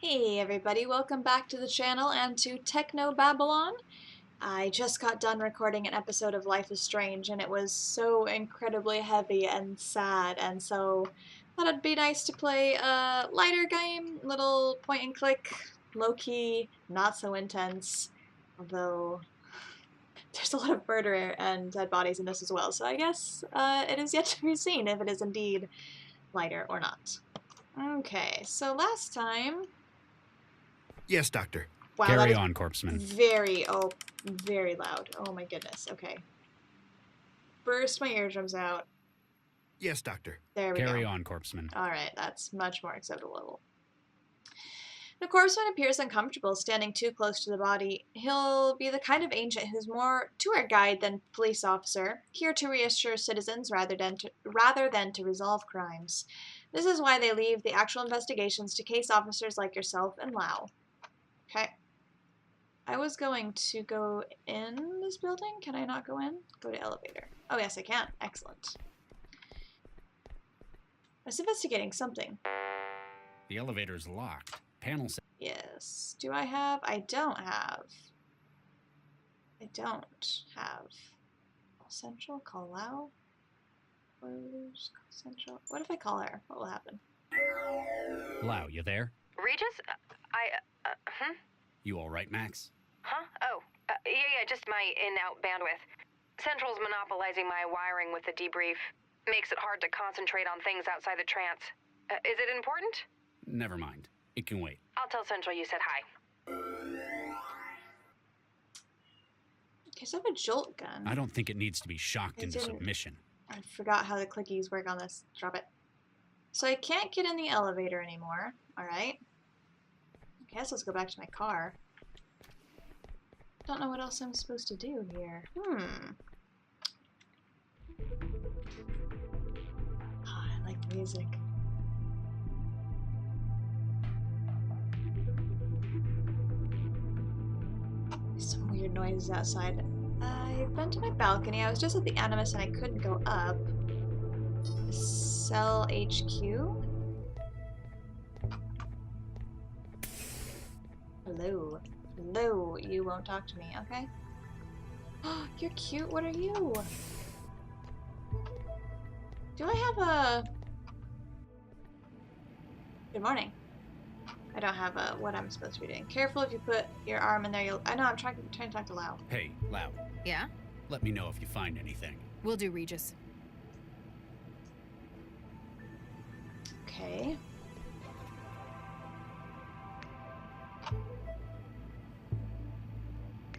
Hey everybody, welcome back to the channel and to Technobabylon. I just got done recording an episode of Life is Strange and it was so incredibly heavy and sad, and so thought it'd be nice to play a lighter game, little point and click, low-key, not so intense, although there's a lot of murder and dead bodies in this as well, so I guess it is yet to be seen if it is indeed lighter or not. Okay, so last time... Yes, Doctor. Wow, Carry on, Corpseman. very loud. Oh my goodness. Okay. Burst my eardrums out. Yes, Doctor. There we go. Carry on, Corpseman. Alright, that's much more acceptable level. The Corpseman appears uncomfortable, standing too close to the body. He'll be the kind of agent who's more tour guide than police officer, here to reassure citizens rather than to resolve crimes. This is why they leave the actual investigations to case officers like yourself and Lau. Okay. I was going to go in this building. Can I not go in? Go to elevator. Oh, yes, I can. Excellent. I was investigating something. The elevator's locked. Panel set. Yes. Do I have? I don't have. I don't have. Call Central? Call Lau? Close. Call Central. What if I call her? What will happen? Lau, you there? Regis? You all right, Max? Huh? Oh, yeah, just my in-out bandwidth. Central's monopolizing my wiring with the debrief. Makes it hard to concentrate on things outside the trance. Is it important? Never mind. It can wait. I'll tell Central you said hi. Okay, so I have a jolt gun. I don't think it needs to be shocked into submission. I forgot how the clickies work on this. Drop it. So I can't get in the elevator anymore. Alright. I guess let's go back to my car. Don't know what else I'm supposed to do here. Oh, I like music. Some weird noises outside. I've been to my balcony. I was just at the Animus and I couldn't go up. Cell HQ? Hello. Hello. You won't talk to me, okay? Oh, you're cute. What are you? Do I have a... Good morning. I don't have a what I'm supposed to be doing. Careful if you put your arm in there, you'll... I know, I'm trying to talk to Lau. Hey, Lau. Yeah? Let me know if you find anything. Will do, Regis. Okay.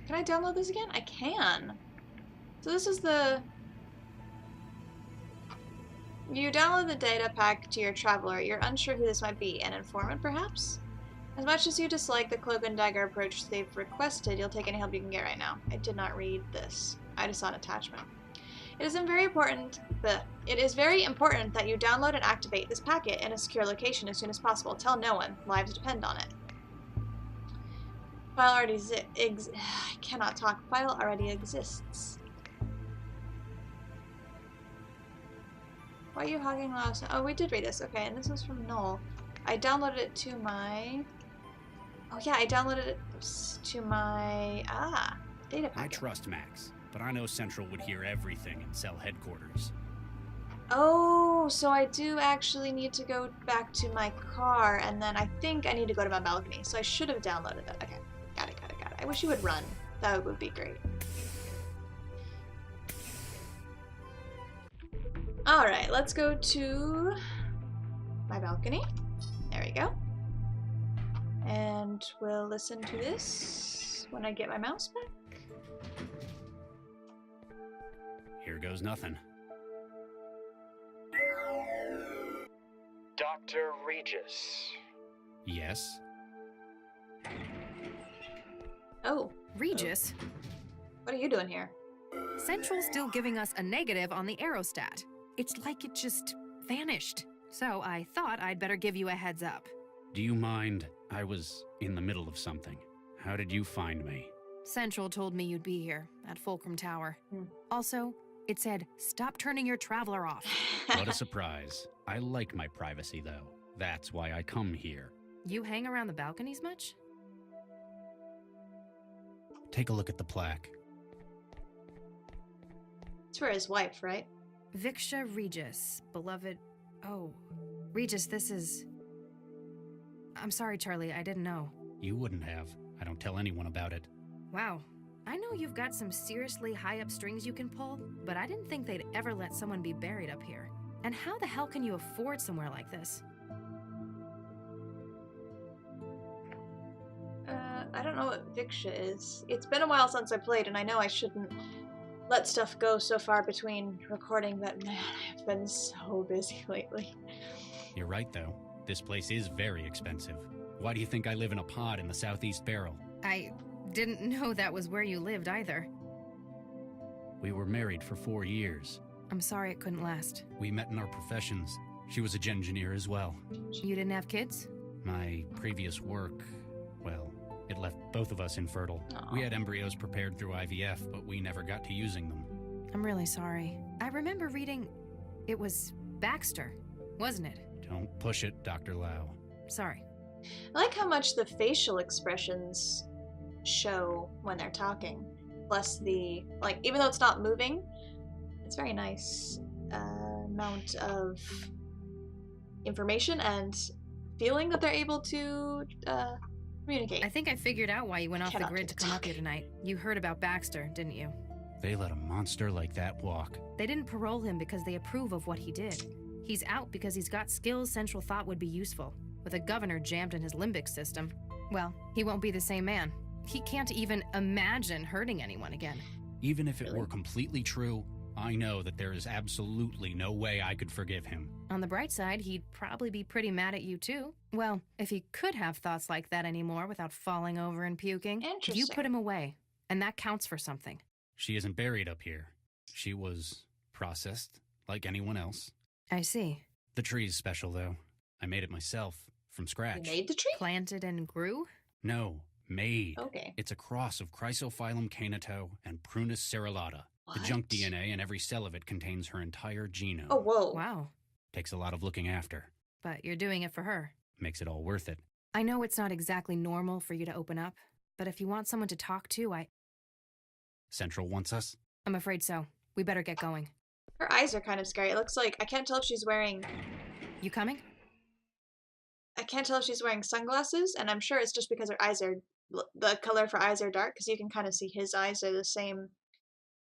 Can I download this again? I can. So this is the... You download the data pack to your traveler. You're unsure who this might be. An informant, perhaps? As much as you dislike the cloak and dagger approach they've requested, you'll take any help you can get right now. I did not read this. I just saw an attachment. It is very important that you download and activate this packet in a secure location as soon as possible. Tell no one. Lives depend on it. File already I cannot talk. File already exists. Why are you hogging loud? Oh, we did read this. Okay, and this was from Noel. I downloaded it to my... Oh yeah, I downloaded it to my... data packet. I trust Max, but I know Central would hear everything in cell headquarters. Oh, so I do actually need to go back to my car, and then I think I need to go to my balcony. So I should have downloaded that. Okay, got it. I wish you would run. That would be great. Alright, let's go to my balcony. There we go. And we'll listen to this when I get my mouse back. Here goes nothing. Dr. Regis. Yes? Oh. Regis? What are you doing here? Central's still giving us a negative on the aerostat. It's like it just vanished. So I thought I'd better give you a heads up. Do you mind? I was in the middle of something. How did you find me? Central told me you'd be here, at Fulcrum Tower. Also, it said, stop turning your traveler off. What a surprise. I like my privacy, though. That's why I come here. You hang around the balconies much? Take a look at the plaque. It's for his wife, right? Viksha Regis, beloved... Oh, Regis, this is... I'm sorry, Charlie, I didn't know. You wouldn't have. I don't tell anyone about it. Wow. I know you've got some seriously high-up strings you can pull, but I didn't think they'd ever let someone be buried up here. And how the hell can you afford somewhere like this? I don't know what Viksha is. It's been a while since I played, and I know I shouldn't let stuff go so far between recording, but man, I've been so busy lately. You're right, though. This place is very expensive. Why do you think I live in a pod in the Southeast Barrel? I didn't know that was where you lived either. We were married for 4 years. I'm sorry it couldn't last. We met in our professions. She was a engineer as well. You didn't have kids? My previous work, well, it left both of us infertile. Aw. We had embryos prepared through IVF, but we never got to using them. I'm really sorry. I remember reading... It was Baxter, wasn't it? Don't push it, Dr. Lau. Sorry. I like how much the facial expressions show when they're talking. Plus the, like, even though it's not moving, it's very nice amount of information and feeling that they're able to communicate. I think I figured out why you went off the Cannot grid do to come up talking. here tonight. You heard about Baxter, didn't you? They let a monster like that walk. They didn't parole him because they approve of what he did. He's out because he's got skills Central thought would be useful. With a governor jammed in his limbic system, well, he won't be the same man. He can't even imagine hurting anyone again. Even if it Really? were completely true, I know that there is absolutely no way I could forgive him. On the bright side, he'd probably be pretty mad at you too. Well, if he could have thoughts like that anymore without falling over and puking, you Interesting. put him away, and that counts for something. She isn't buried up here. She was processed like anyone else. I see. The tree's special, though. I made it myself, from You scratch. made the tree? Planted and grew? No, made. Okay. It's a cross of Chrysophyllum canito and Prunus cerulata. The What? junk DNA in every cell of it contains her entire genome. Oh, whoa. Wow. Takes a lot of looking after. But you're doing it for her. Makes it all worth it. I know it's not exactly normal for you to open up, but if you want someone to talk to, Central wants us? I'm afraid so. We better get going. Her eyes are kind of scary. It looks like, I can't tell if she's wearing, You coming? I can't tell if she's wearing sunglasses, and I'm sure it's just because her eyes are, the color for eyes are dark, because you can kind of see his eyes are the same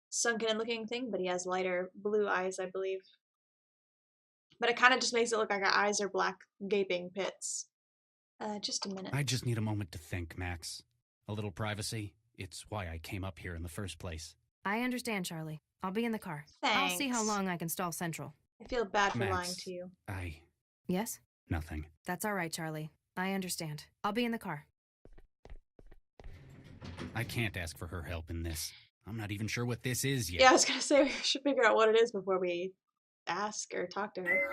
sunken looking thing, but he has lighter blue eyes, I believe. But it kind of just makes it look like her eyes are black, gaping pits. Just a minute. I just need a moment to think, Max. A little privacy. It's why I came up here in the first place. I understand, Charlie. I'll be in the car. I'll see how Thanks. long I can stall Central. I feel bad for Max. lying to you. Yes? Nothing. That's all right, Charlie. I understand. I'll be in the car. I can't ask for her help in this. I'm not even sure what this is yet. Yeah, I was gonna say we should figure out what it is before we ask or talk to her.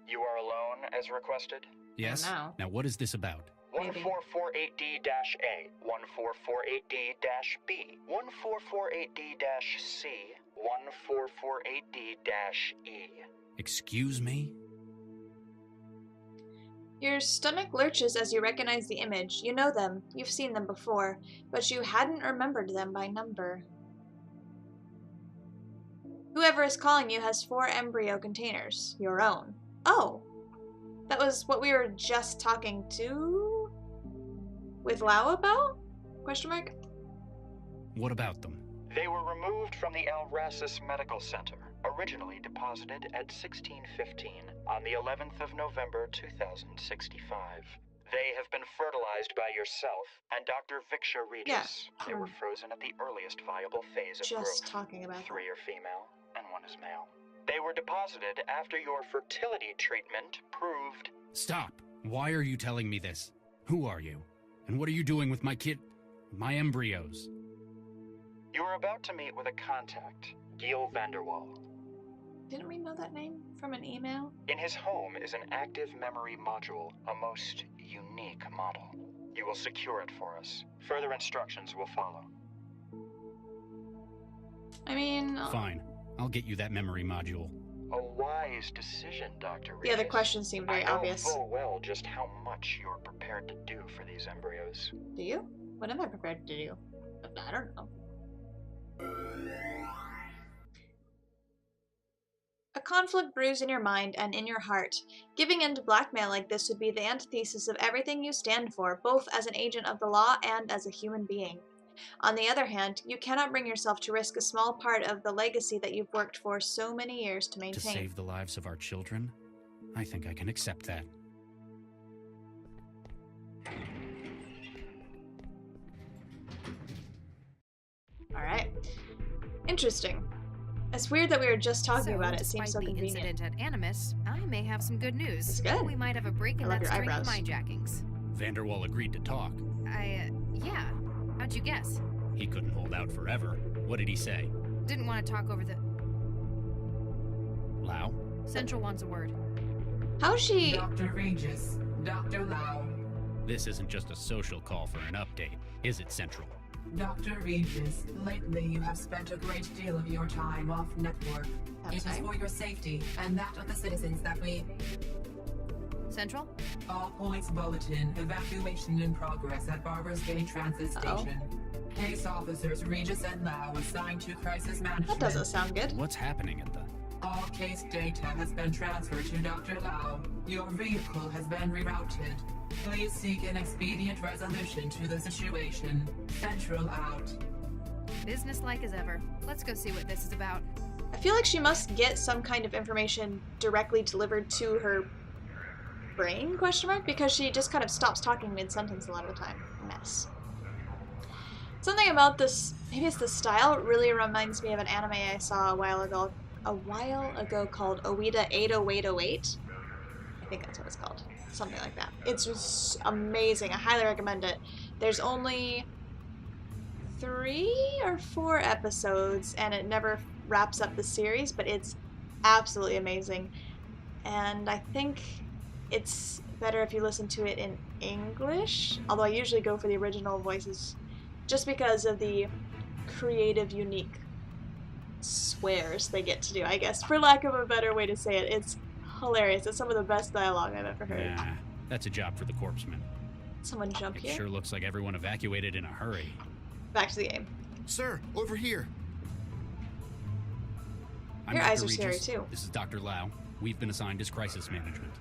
You are alone as requested? Yes? know. Now what is this about? Maybe. 1448D-A, 1448D-B, 1448D-C, 1448D-E. Excuse me? Your stomach lurches as you recognize the image. You know them. You've seen them before, but you hadn't remembered them by number. Whoever is calling you has 4 embryo containers. Your own. Oh! That was what we were just talking to? With Lau about? Question mark? What about them? They were removed from the Alrasis Medical Center, originally deposited at 1615 on the 11th of November 2065. They have been fertilized by yourself and Dr. Viksha Regis. They were frozen at the earliest viable phase of Just growth. talking about 3 are female and 1 is male. They were deposited after your fertility treatment proved... Stop! Why are you telling me this? Who are you? And what are you doing with my my embryos? You are about to meet with a contact, Gil Vanderwall. Didn't we know that name from an email? In his home is an active memory module, a most unique model. You will secure it for us. Further instructions will follow. I mean... Fine. I'll get you that memory module. A wise decision, Dr. Regis. Yeah, the questions seem very I know obvious. full well just how much you're prepared to do for these embryos. Do you? What am I prepared to do? I don't know. A conflict brews in your mind and in your heart. Giving in to blackmail like this would be the antithesis of everything you stand for, both as an agent of the law and as a human being. On the other hand, you cannot bring yourself to risk a small part of the legacy that you've worked for so many years to To maintain. save the lives of our children? I think I can accept that. Alright. Interesting. It's weird that we were just talking about it. It seems so despite the convenient. incident at Animus, I may have some good news. It's good. We might have a break I in love that your string eyebrows. of hijackings. Vanderwall agreed to talk. Yeah. How'd you guess? He couldn't hold out forever. What did he say? Didn't want to talk over the... Lau? Central wants a word. How's she... Dr. Regis, Dr. Lau. This isn't just a social call for an update, is it, Central? Dr. Regis, lately you have spent a great deal of your time off network. It is Outside? for your safety and that of the citizens that we... Central? All points bulletin, evacuation in progress at Barber's Gate Transit Uh-oh. Station. Case officers Regis and Lau assigned to crisis management. That doesn't sound good. What's happening at the... All case data has been transferred to Dr. Lau. Your vehicle has been rerouted. Please seek an expedient resolution to the situation. Central out. Businesslike as ever. Let's go see what this is about. I feel like she must get some kind of information directly delivered to her brain, question mark? Because she just kind of stops talking mid-sentence a lot of the time. Mess. Something about this, maybe it's the style, it really reminds me of an anime I saw a while ago called Oida 80808. I think that's what it's called. Something like that. It's just amazing. I highly recommend it. There's only 3 or 4 episodes, and it never wraps up the series, but it's absolutely amazing. And I think it's better if you listen to it in English, although I usually go for the original voices just because of the creative, unique swears they get to do, I guess, for lack of a better way to say it. It's hilarious. It's some of the best dialogue I've ever heard. Nah, that's a job for the corpsman. Someone jump It here. sure looks like everyone evacuated in a hurry. Back to the game. Sir, over here. I'm Your Dr. eyes are scary, Regis. too. This is Dr. Lau. We've been assigned as crisis management.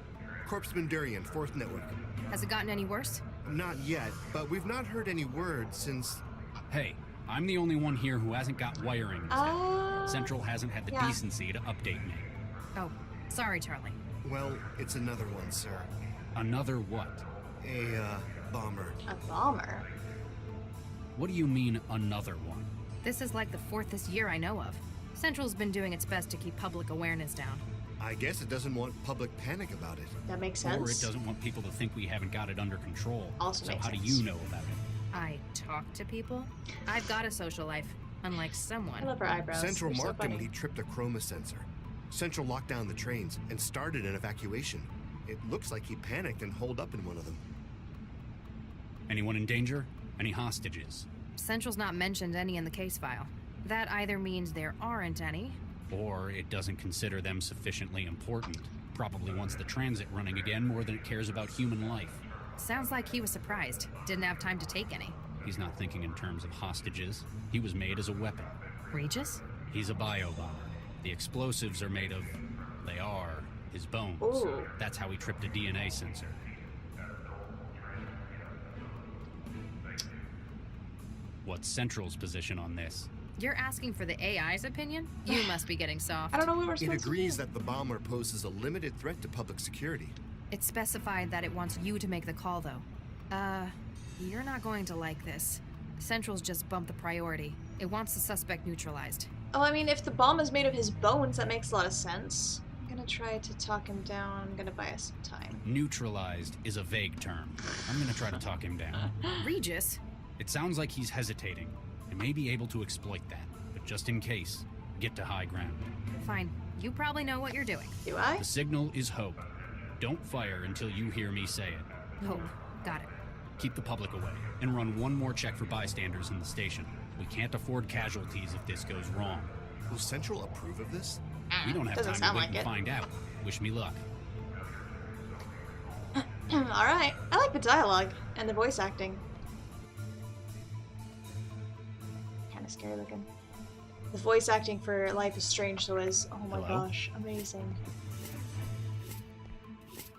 Corpsman Durian, 4th Network. Has it gotten any worse? Not yet, but we've not heard any word since... Hey, I'm the only one here who hasn't got wiring this down. Central hasn't had the yeah. decency to update me. Oh, sorry, Charlie. Well, it's another one, sir. Another what? A, bomber. A bomber. What do you mean, another one? This is like the 4th this year I know of. Central's been doing its best to keep public awareness down. I guess it doesn't want public panic about it. That makes Or it sense. doesn't want people to think we haven't got it under control. Also so makes how do sense. you know about it? I talk to people. I've got a social life, unlike I someone. love her eyebrows. Central They're so marked him funny. when he tripped a chroma sensor. Central locked down the trains and started an evacuation. It looks like he panicked and holed up in one of them. Anyone in danger? Any hostages? Central's not mentioned any in the case file. That either means there aren't any. Or it doesn't consider them sufficiently important. Probably wants the transit running again more than it cares about human life. Sounds like he was surprised. Didn't have time to take any. He's not thinking in terms of hostages. He was made as a weapon. Regis? He's a biobomber. The explosives are made of... They are his bones. Ooh. That's how he tripped a DNA sensor. What's Central's position on this? You're asking for the AI's opinion? You must be getting soft. I don't know what we're It supposed agrees to do. that the bomber poses a limited threat to public security. It's specified that it wants you to make the call, though. You're not going to like this. Central's just bumped the priority. It wants the suspect neutralized. Oh, I mean, if the bomb is made of his bones, that makes a lot of sense. I'm gonna try to talk him down. I'm gonna buy us some time. Neutralized is a vague term. I'm gonna try to talk him down. Regis? It sounds like he's hesitating. I may be able to exploit that, but just in case, get to high ground. Fine. You probably know what you're doing. Do I? The signal is hope. Don't fire until you hear me say it. Hope. Got it. Keep the public away, and run one more check for bystanders in the station. We can't afford casualties if this goes wrong. Will Central approve of this? We don't have Doesn't time sound to wait like and it. find out. Wish me luck. Alright. I like the dialogue and the voice acting. Kind of scary looking. The voice acting for Life is Strange though is, oh my Hello? gosh, amazing.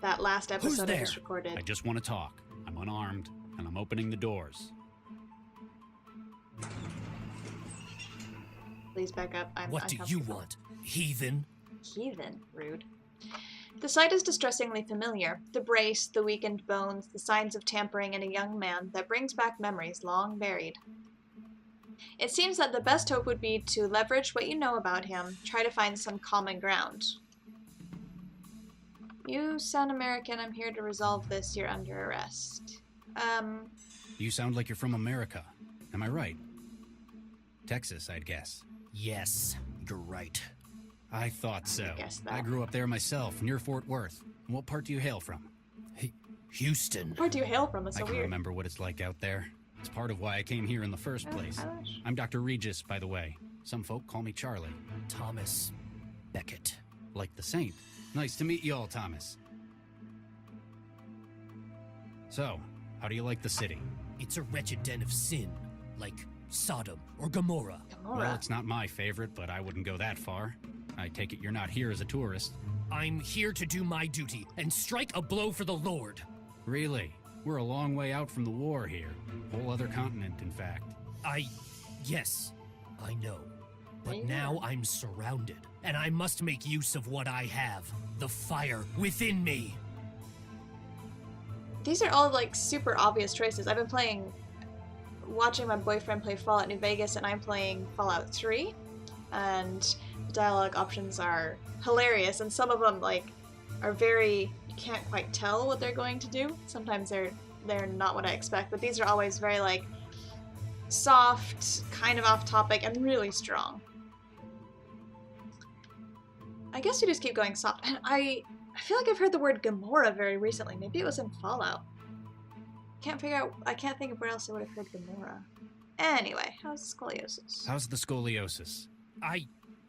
That last episode I just recorded. I just want to talk. I'm unarmed, and I'm opening the doors. Please back up. I'm What do you want, heathen? Heathen. Rude. The sight is distressingly familiar. The brace, the weakened bones, the signs of tampering in a young man that brings back memories long buried. It seems that the best hope would be to leverage what you know about him, try to find some common ground. You sound American. I'm here to resolve this. You're under arrest. You sound like you're from America. Am I right? Texas, I'd guess. Yes, you're right. I thought so. guess that. I grew up there myself, near Fort Worth. What part do you hail from? Houston. Where do you hail from? It's I so can weird. remember what it's like out there. It's part of why I came here in the first place. I wish. I'm Dr. Regis, by the way. Some folk call me Charlie. Thomas Beckett. Like the saint. Nice to meet you all, Thomas. So, how do you like the city? It's a wretched den of sin, like Sodom or Gomorrah. Well, it's not my favorite, but I wouldn't go that far. I take it you're not here as a tourist. I'm here to do my duty and strike a blow for the Lord. Really? We're a long way out from the war here. Whole other continent, in fact. Yes, I know. But Yeah. now I'm surrounded, and I must make use of what I have. The fire within me. These are all like super obvious choices. I've been watching my boyfriend play Fallout New Vegas, and I'm playing Fallout 3, and the dialogue options are hilarious, and some of them like are very, you can't quite tell what they're going to do. Sometimes they're not what I expect, but these are always very like soft, kind of off topic, and really strong. I guess you just keep going soft, and I feel like I've heard the word Gomorrah very recently. Maybe it was in Fallout. I can't think of where else I would have heard Gomorrah. Anyway, how's scoliosis? How's the scoliosis?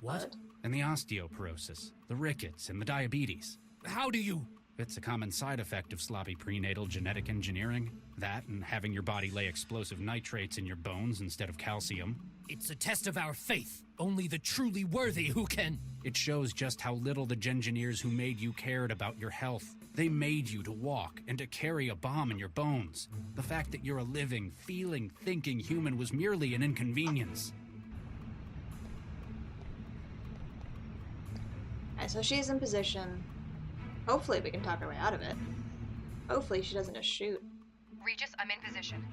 What? And the osteoporosis, the rickets, and the diabetes. How do you... It's a common side effect of sloppy prenatal genetic engineering. That and having your body lay explosive nitrates in your bones instead of calcium. It's a test of our faith. Only the truly worthy who can... It shows just how little the Gengineers who made you cared about your health. They made you to walk and to carry a bomb in your bones. The fact that you're a living, feeling, thinking human was merely an inconvenience. Alright, so she's in position. Hopefully we can talk her way out of it. Hopefully she doesn't just shoot. Regis, I'm in position.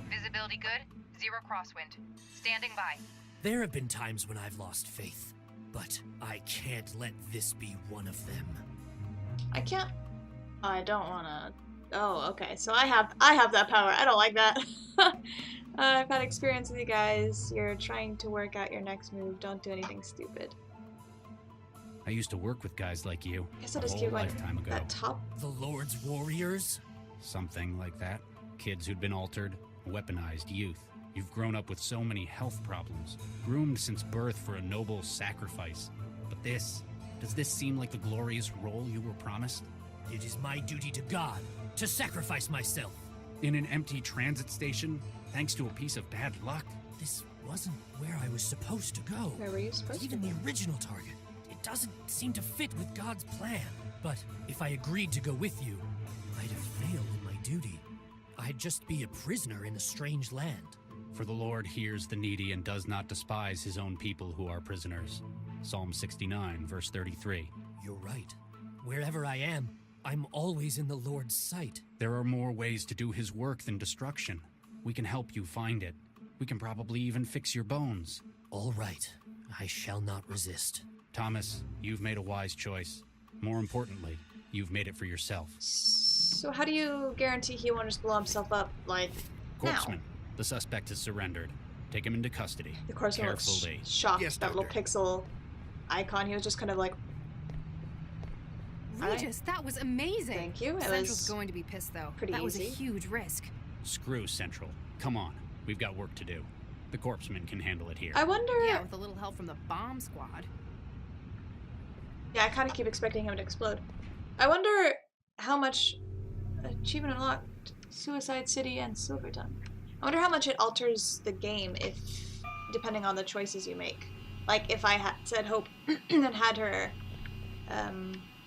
Visibility good, 0 crosswind. Standing by. There have been times when I've lost faith, but I can't let this be one of them. I don't wanna... Oh, okay, so I have that power. I don't like that. I've had experience with you guys. You're trying to work out your next move. Don't do anything stupid. I used to work with guys like you. Guess I'll a just whole keep going. lifetime ago. That top... The Lord's warriors? Something like that. Kids who'd been altered, weaponized youth. You've grown up with so many health problems, groomed since birth for a noble sacrifice. But does this seem like the glorious role you were promised? It is my duty to God to sacrifice myself. In an empty transit station, thanks to a piece of bad luck? This wasn't where I was supposed to go. Where were you supposed to Even go? the original target. It doesn't seem to fit with God's plan. But if I agreed to go with you, I'd have failed in my duty. I'd just be a prisoner in a strange land. For the Lord hears the needy and does not despise his own people who are prisoners. Psalm 69, verse 33. You're right. Wherever I am, I'm always in the Lord's sight. There are more ways to do his work than destruction. We can help you find it. We can probably even fix your bones. All right. I shall not resist. Thomas, you've made a wise choice. More importantly, you've made it for yourself. So how do you guarantee he won't just blow himself up, like, now? Corpsman, the suspect has surrendered. Take him into custody. The Corpsman looks Carefully. shocked. Yes, that little Doctor. pixel icon, he was just kind of like, Alright. Regis, that was amazing. Thank you. It Central's was going to be pissed, though. pretty That was a easy. huge risk. Screw Central. Come on. We've got work to do. The Corpsman can handle it here. I wonder... Yeah, with a little help from the bomb squad. Yeah, I kind of keep expecting him to explode. I wonder how much achievement unlocked, Suicide City and Silverton. I wonder how much it alters the game if, depending on the choices you make. Like if I had said Hope and had her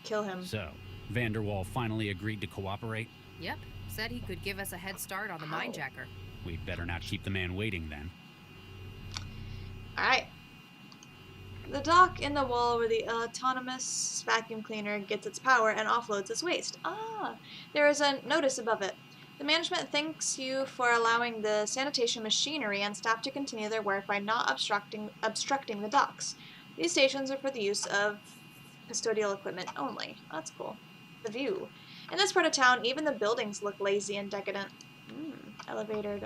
kill him. So, Vanderwall finally agreed to cooperate? Yep, said he could give us a head start on the How? minejacker. We'd better not keep the man waiting then. Alright. The dock in the wall where the autonomous vacuum cleaner gets its power and offloads its waste. Ah, there is a notice above it. The management thanks you for allowing the sanitation machinery and staff to continue their work by not obstructing the docks. These stations are for the use of custodial equipment only. That's cool. The view. In this part of town, even the buildings look lazy and decadent. Elevator,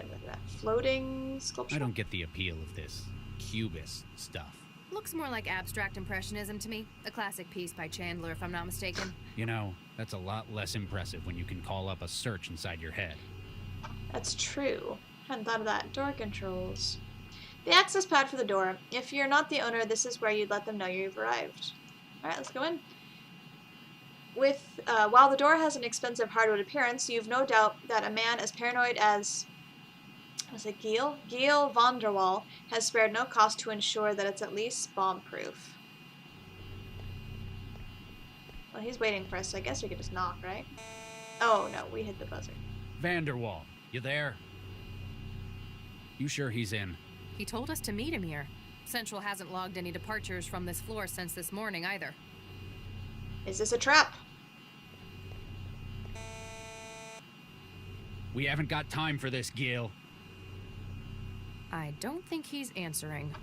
floating sculpture. I don't get the appeal of this cubist stuff. Looks more like abstract impressionism to me. A classic piece by Chandler, if I'm not mistaken. You know, that's a lot less impressive when you can call up a search inside your head. That's true. Hadn't thought of that. Door controls. The access pad for the door. If you're not the owner, this is where you'd let them know you've arrived. Alright, let's go in. While the door has an expensive hardwood appearance, you've no doubt that a man as paranoid as... Was it Giel? Giel Vanderwall has spared no cost to ensure that it's at least bomb-proof. Well, he's waiting for us, so I guess we could just knock, right? Oh, no, we hit the buzzer. Vanderwall, you there? You sure he's in? He told us to meet him here. Central hasn't logged any departures from this floor since this morning either. Is this a trap? We haven't got time for this, Gil. I don't think he's answering.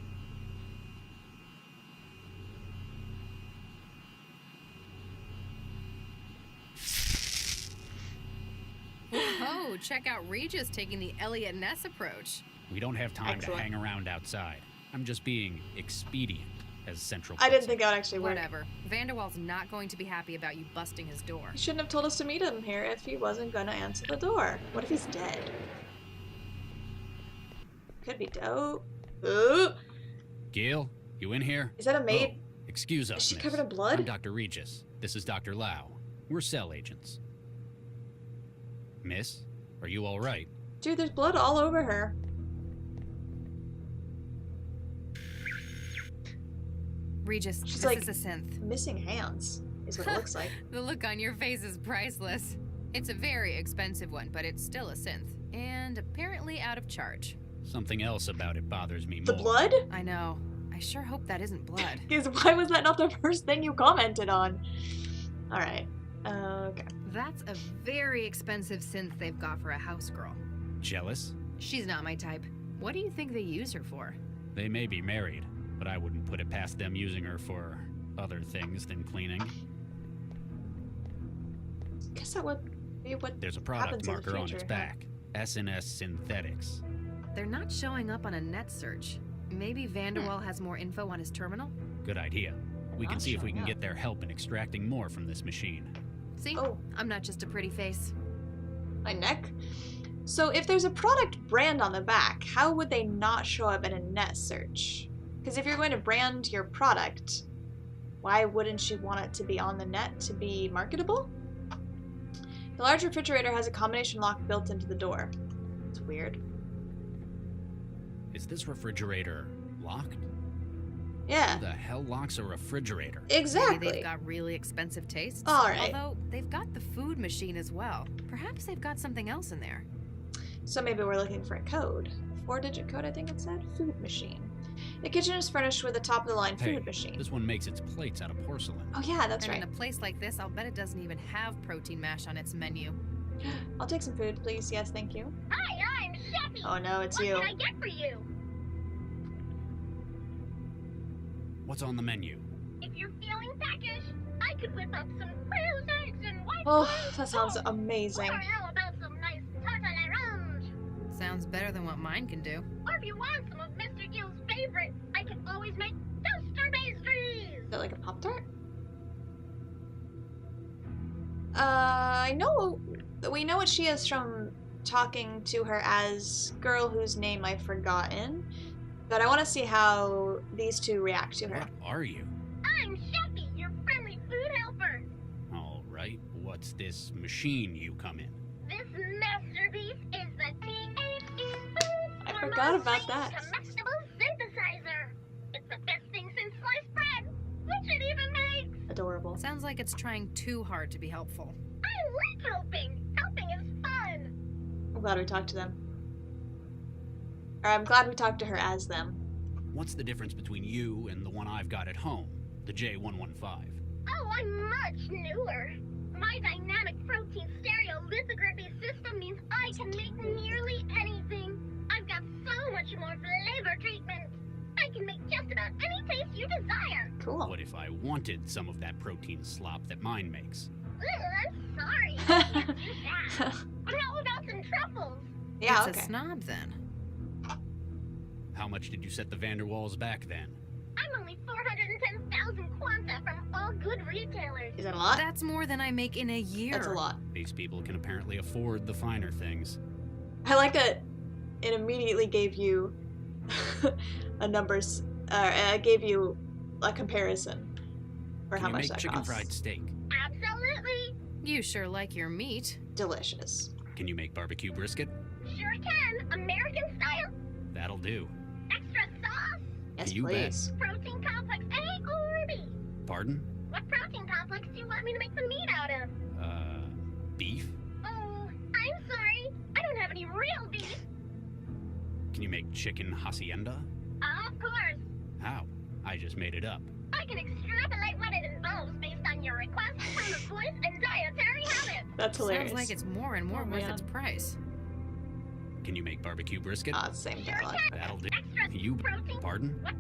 Oh, check out Regis taking the Elliot Ness approach. We don't have time Excellent. to hang around outside. I'm just being expedient, as Central I didn't puts think it. that would actually work. Whatever. Vanderwall's not going to be happy about you busting his door. He shouldn't have told us to meet him here if he wasn't gonna answer the door. What if he's dead? Could be dope. Ooh! Gil, you in here? Is that a maid? Oh, excuse us, Is she miss. covered in blood? I'm Dr. Regis. This is Dr. Lau. We're cell agents. Miss, are you all right? Dude, there's blood all over her. Regis, She's this like- is a synth. Missing hands is what it looks like. The look on your face is priceless. It's a very expensive one, but it's still a synth. And apparently out of charge. Something else about it bothers me The more. blood? I know. I sure hope that isn't blood. Because why was that not the first thing you commented on? Alright. Okay. That's a very expensive synth they've got for a house girl. Jealous? She's not my type. What do you think they use her for? They may be married, but I wouldn't put it past them using her for other things than cleaning. Guess that would be what There's a product happens in the marker on future, its huh? back. SNS Synthetics. They're not showing up on a net search. Maybe Vanderwall has more info on his terminal? Good idea. We can Not see if we showing can up. get their help in extracting more from this machine. See? Oh. I'm not just a pretty face. My neck? So if there's a product brand on the back, how would they not show up in a net search? Because if you're going to brand your product, why wouldn't you want it to be on the net to be marketable? The large refrigerator has a combination lock built into the door. It's weird. Is this refrigerator locked? Yeah, Who the hell locks a refrigerator? Maybe exactly. they've got really expensive tastes. All right. Although, they've got the food machine as well. Perhaps they've got something else in there. So maybe we're looking for a code. A 4-digit code, I think it said. Food machine. The kitchen is furnished with a top-of-the-line Hey, food machine. this one makes its plates out of porcelain. Oh yeah, that's And right. in a place like this, I'll bet it doesn't even have protein mash on its menu. I'll take some food, please. Yes, thank you. Hi, I'm Sheppy. Oh no, it's What you. can I get for you? What's on the menu? If you're feeling peckish, I could whip up some frozen eggs and white Oh, wine. that sounds Oh, amazing. Or how about some nice tartare orange? Sounds better than what mine can do. Or if you want some of Mr. Gill's favorite, I can always make toaster pastries. Is it like a Pop-Tart? I know. We know what she is from talking to her as girl whose name I've forgotten. But I want to see how these two react to her. What are you? I'm Sheppy, your friendly it's this machine you come in. This masterpiece is the I forgot about that. comestible synthesizer. It's the best thing since sliced bread, which it even makes. Adorable. Sounds like it's trying too hard to be helpful. I like helping. Helping is fun. I'm glad we talked to them. Or I'm glad we talked to her as them. What's the difference between you and the one I've got at home, the J115? Oh, I'm much newer. My dynamic protein stereolithography system means I can make nearly anything. I've got so much more flavor treatment. I can make just about any taste you desire. Cool. What if I wanted some of that protein slop that mine makes? Ugh, I'm sorry. I can't do that. But how about some truffles? Yeah, It's okay. a snob then. How much did you set the Vanderwalls back then? I'm only 410,000 quanta from all good retailers. Is that a lot? That's more than I make in a year. That's a lot. These people can apparently afford the finer things. I like that it immediately gave you a numbers, gave you a comparison for Can how you much make that chicken costs. fried steak? Absolutely. You sure like your meat. Delicious. Can you make barbecue brisket? Sure can. American style. That'll do. Extra sauce. Yes, You bet. please. Protein complex A or B. Pardon? What protein complex do you want me to make the meat out of? Beef? Oh, I'm sorry. I don't have any real beef. Can you make chicken hacienda? Of course. How? I just made it up. I can extrapolate what it involves based on your request, tone of voice, and dietary habits. That's hilarious. Sounds like it's more and more Oh, worth man. its price. Can you make barbecue brisket? Same Sure dialogue. can. That'll do. Extra You. protein. Pardon? What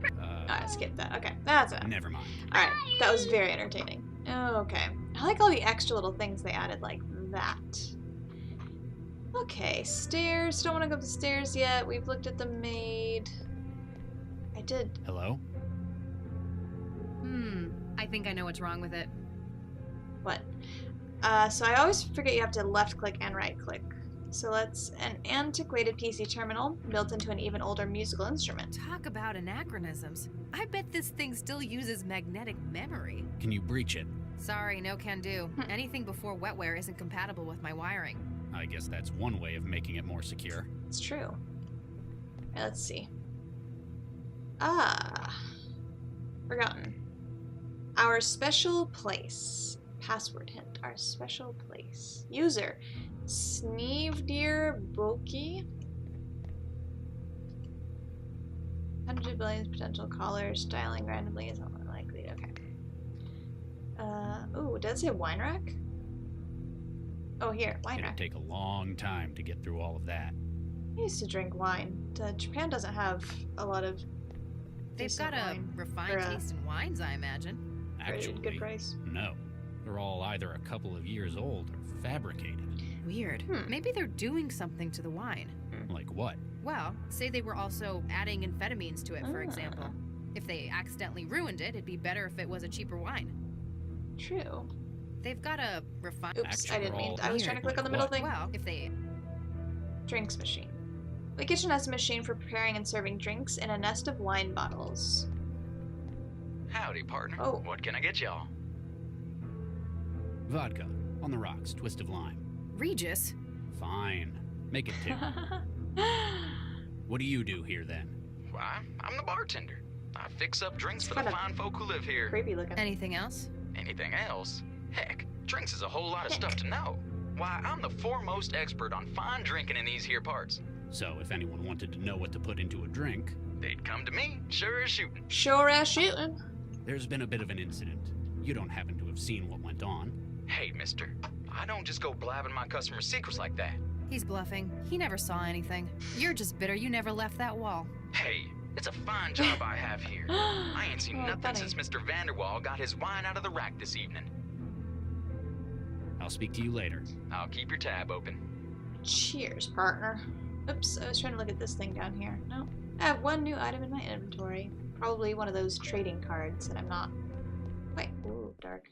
Alright, skip that. Okay, that's it. Never mind. Alright, that was very entertaining. Okay. I like all the extra little things they added like that. Okay, stairs. Don't want to go up the stairs yet. We've looked at the maid. I did. Hello? I think I know what's wrong with it. What? So I always forget you have to left click and right click. So let's an antiquated PC terminal built into an even older musical instrument. Talk about anachronisms. I bet this thing still uses magnetic memory. Can you breach it? Sorry, no can do. Anything before wetware isn't compatible with my wiring. I guess that's one way of making it more secure. It's true. Let's see. Forgotten. Our special place. Password hint. Our special place. User. Sneevdeer Boki. 100 billion potential callers. Dialing randomly is unlikely. Okay. Ooh, does it say wine rack? Oh, here. Wine It'd rack. take a long time to get through all of that. I used to drink wine. Japan doesn't have a lot of They've decent got a wine. refined Or, taste in wines, I imagine. very Actually, good price. no. They're all either a couple of years old or fabricated. Weird. Maybe they're doing something to the wine. Like what? Well, say they were also adding amphetamines to it, for example. If they accidentally ruined it, it'd be better if it was a cheaper wine. True. They've got a refined... Oops, I didn't mean. all I was trying to click on the weird. middle thing. Well, if they... Drinks machine. The kitchen has a machine for preparing and serving drinks in a nest of wine bottles. Howdy, partner. Oh. What can I get y'all? Vodka. On the rocks. Twist of lime. Regis? Fine. Make it two. What do you do here then? Why, I'm the bartender. I fix up drinks for the kinda fine folk who live here. Creepy looking. Anything else? Anything else? Heck, drinks is a whole lot of stuff to know. Why, I'm the foremost expert on fine drinking in these here parts. So, if anyone wanted to know what to put into a drink, They'd come to me, sure as shooting. Sure as shooting. there's been a bit of an incident. You don't happen to have seen what went on. Hey, mister, I don't just go blabbing my customers' secrets like that. He's bluffing. He never saw anything. You're just bitter you never left that wall. Hey, it's a fine job I have here. I ain't seen Oh, nothing funny. since Mr. Vanderwall got his wine out of the rack this evening. I'll speak to you later. I'll keep your tab open. Cheers, partner. Oops, I was trying to look at this thing down here. No. I have one new item in my inventory. Probably one of those trading cards that I'm not. Wait. Ooh, dark.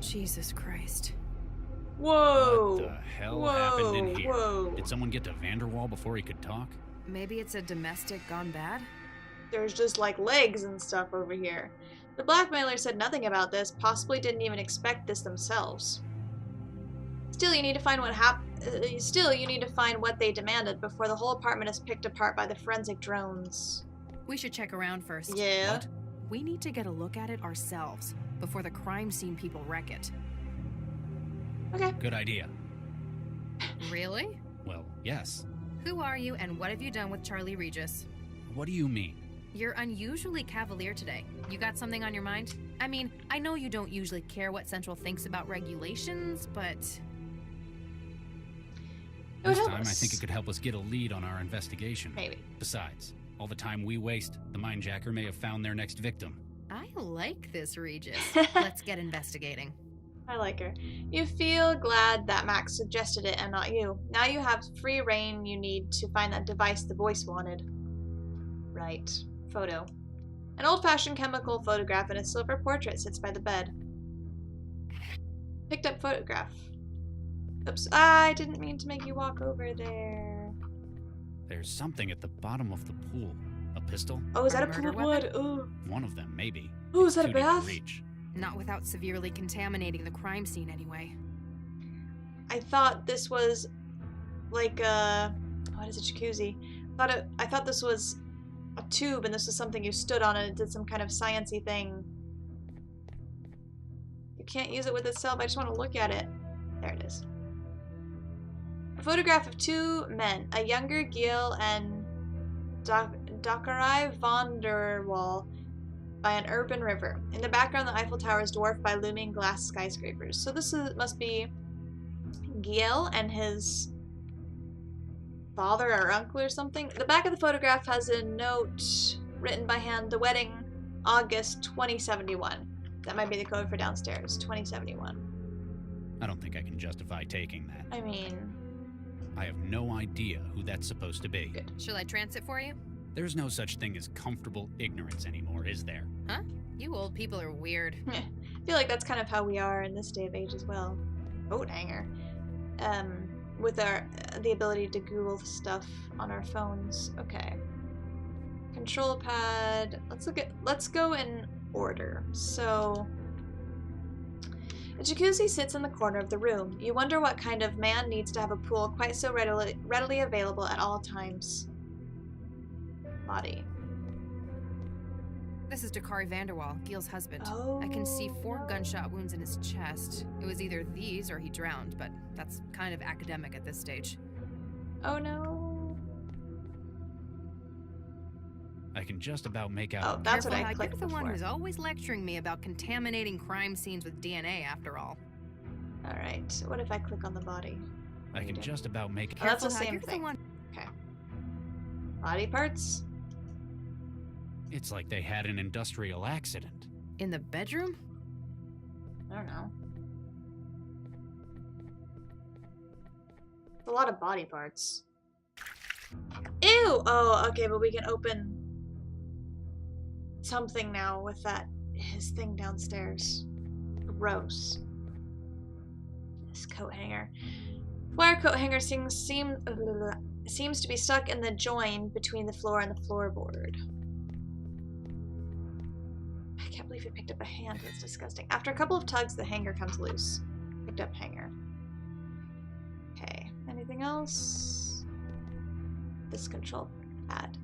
Jesus Christ. Whoa! What the hell Whoa! happened in here? Whoa! Did someone get to Vanderwall before he could talk? Maybe it's a domestic gone bad? There's just like legs and stuff over here. The blackmailer said nothing about this, possibly didn't even expect this themselves. Still, you need to find what they demanded before the whole apartment is picked apart by the forensic drones. We should check around first. Yeah. What? We need to get a look at it ourselves before the crime scene people wreck it. Okay. Good idea. Really? Well, yes. Who are you and what have you done with Charlie Regis? What do you mean? You're unusually cavalier today. You got something on your mind? I mean, I know you don't usually care what Central thinks about regulations, but... This time, I think it could help us get a lead on our investigation. Maybe. Besides, all the time we waste, the mindjacker may have found their next victim. I like this, Regis. Let's get investigating. I like her. You feel glad that Max suggested it and not you. Now you have free reign you need to find that device the voice wanted. Right. Photo. An old-fashioned chemical photograph and a silver portrait sits by the bed. Picked up photograph. Oops, I didn't mean to make you walk over there. There's something at the bottom of the pool. A pistol? Oh, is that a murder pool wood? Ooh. One of them, maybe. Ooh, is that a Too deep to bath? reach. Not without severely contaminating the crime scene anyway. I thought this was like a... What is a jacuzzi? I thought this was a tube and this was something you stood on and it did some kind of sciencey thing. You can't use it with itself. I just want to look at it. There it is. A photograph of two men, a younger Giel and Dakarai von der Wall, by an urban river. In the background, the Eiffel Tower is dwarfed by looming glass skyscrapers. So this must be Giel and his father or uncle or something. The back of the photograph has a note written by hand, the wedding, August 2071. That might be the code for downstairs, 2071. I don't think I can justify taking that. I mean... I have no idea who that's supposed to be. Good. Shall I trance it for you? There's no such thing as comfortable ignorance anymore, is there? Huh? You old people are weird. I feel like that's kind of how we are in this day of age as well. Coat hanger. With the ability to Google stuff on our phones. Okay. Control pad. Let's go in order. So a jacuzzi sits in the corner of the room. You wonder what kind of man needs to have a pool quite so readily available at all times. Body. This is Dakari Vanderwall, Giel's husband. Oh, I can see 4 no. gunshot wounds in his chest. It was either these or he drowned, but that's kind of academic at this stage. Oh no. I can just about make out. Oh, that's Careful, what I clicked You're the one before. who's always lecturing me about contaminating crime scenes with DNA, after all. Alright, so what if I click on the body? I can just about make Oh, that's the Careful, same you're the thing. one- Okay. Body parts? It's like they had an industrial accident. In the bedroom? I don't know. A lot of body parts. Ew! Oh, okay, but we can open something now with his thing downstairs. Gross. This coat hanger. Wire coat hanger seems to be stuck in the join between the floor and the floorboard. I can't believe you picked up a hand. That's disgusting. After a couple of tugs, the hanger comes loose. Picked up hanger. Okay. Anything else? This control pad.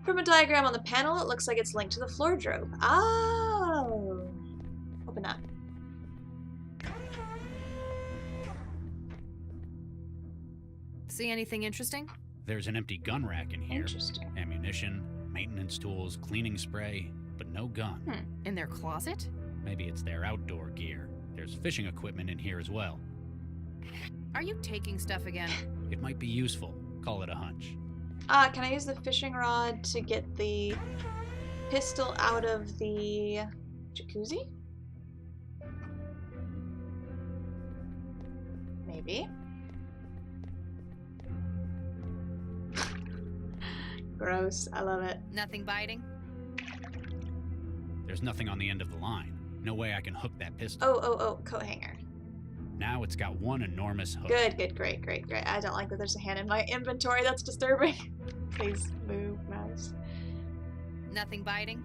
From a diagram on the panel, it looks like it's linked to the floor drobe. Oh! Open that. See anything interesting? There's an empty gun rack in here. Interesting. Ammunition, maintenance tools, cleaning spray, but no gun. In their closet? Maybe it's their outdoor gear. There's fishing equipment in here as well. Are you taking stuff again? It might be useful. Call it a hunch. Can I use the fishing rod to get the pistol out of the jacuzzi? Maybe. Gross. I love it. Nothing biting? There's nothing on the end of the line. No way I can hook that pistol. Oh, coat hanger. Now it's got one enormous hook. Good, great. I don't like that there's a hand in my inventory. That's disturbing. Please move, mouse. Nothing biting?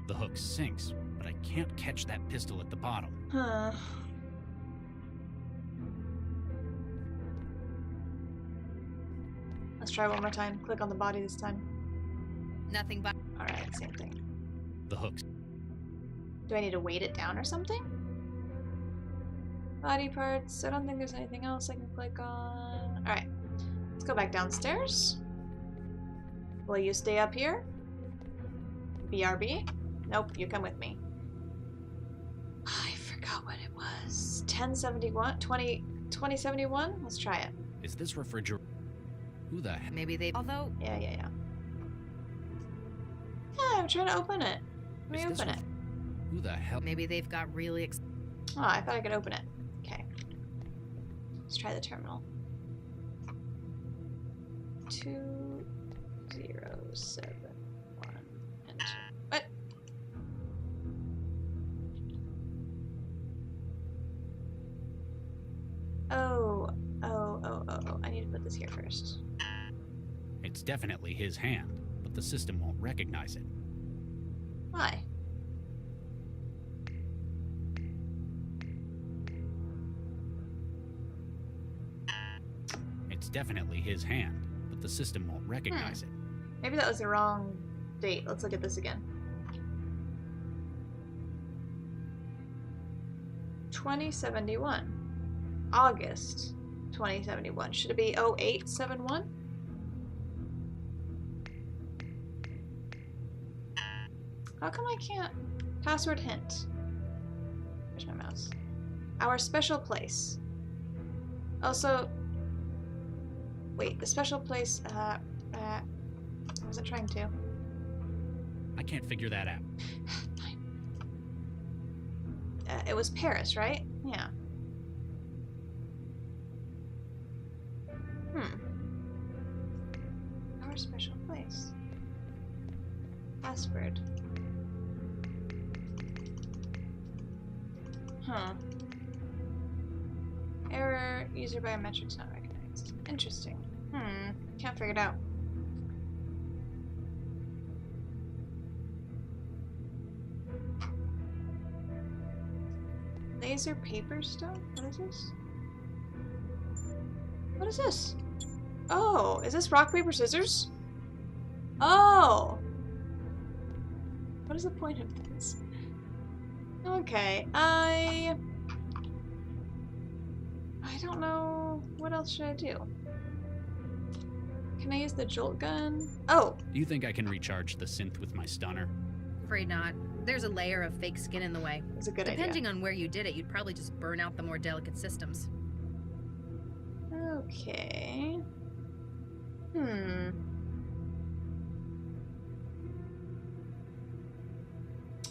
The hook sinks, but I can't catch that pistol at the bottom. Huh. Let's try one more time. Click on the body this time. Nothing but. Alright, same thing. The hooks. Do I need to weight it down or something? Body parts. I don't think there's anything else I can click on. Alright. Let's go back downstairs. Will you stay up here? BRB? Nope, you come with me. I forgot what it was. 1071? 2071? Let's try it. Is this refrigerator? Who the heck? Maybe they. Although. Yeah. Yeah, I'm trying to open it. Let me open it. Who the hell? Maybe they've got really. Oh, I thought I could open it. Okay. Let's try the terminal. 2071. Enter. What? Oh. I need to put this here first. It's definitely his hand, but the system won't recognize it. Why? It's definitely his hand, but the system won't recognize it. Maybe that was the wrong date. Let's look at this again. 2071. August 2071. Should it be 0871? How come I can't? Password hint. Where's my mouse? Our special place. Also, wait, the special place, I wasn't trying to. I can't figure that out. It was Paris, right? Yeah. Our special place. Password. Huh. Error, user biometrics not recognized. Interesting. Can't figure it out. Laser paper stone? What is this? What is this? Oh, is this rock, paper, scissors? Oh! What is the point of this? Okay, I don't know. What else should I do? Can I use the jolt gun? Oh! Do you think I can recharge the synth with my stunner? Afraid not. There's a layer of fake skin in the way. It's a good Depending idea. on where you did it, you'd probably just burn out the more delicate systems. Okay.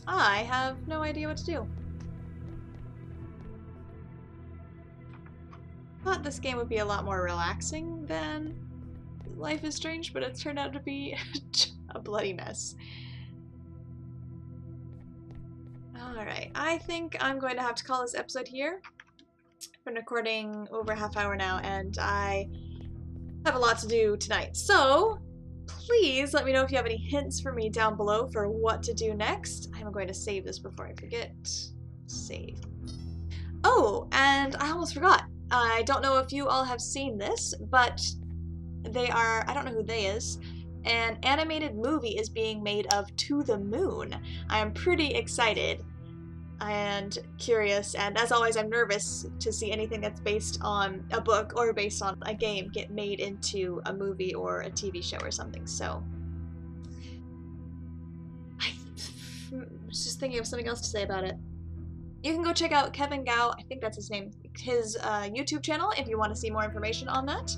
I have no idea what to do. Thought this game would be a lot more relaxing than Life is Strange, but it's turned out to be a bloody mess. Alright, I think I'm going to have to call this episode here. I've been recording over a half hour now, and I have a lot to do tonight. So, please let me know if you have any hints for me down below for what to do next. I'm going to save this before I forget. Save. Oh, and I almost forgot. I don't know if you all have seen this, but they are, I don't know who they is, an animated movie is being made of To the Moon. I am pretty excited and curious, and as always I'm nervous to see anything that's based on a book or based on a game get made into a movie or a TV show or something, so I was just thinking of something else to say about it. You can go check out Kevin Gao, I think that's his name, his YouTube channel if you want to see more information on that.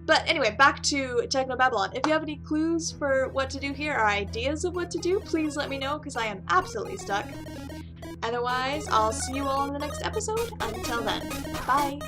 But anyway, back to Technobabylon. If you have any clues for what to do here or ideas of what to do, please let me know because I am absolutely stuck. Otherwise, I'll see you all in the next episode. Until then, bye!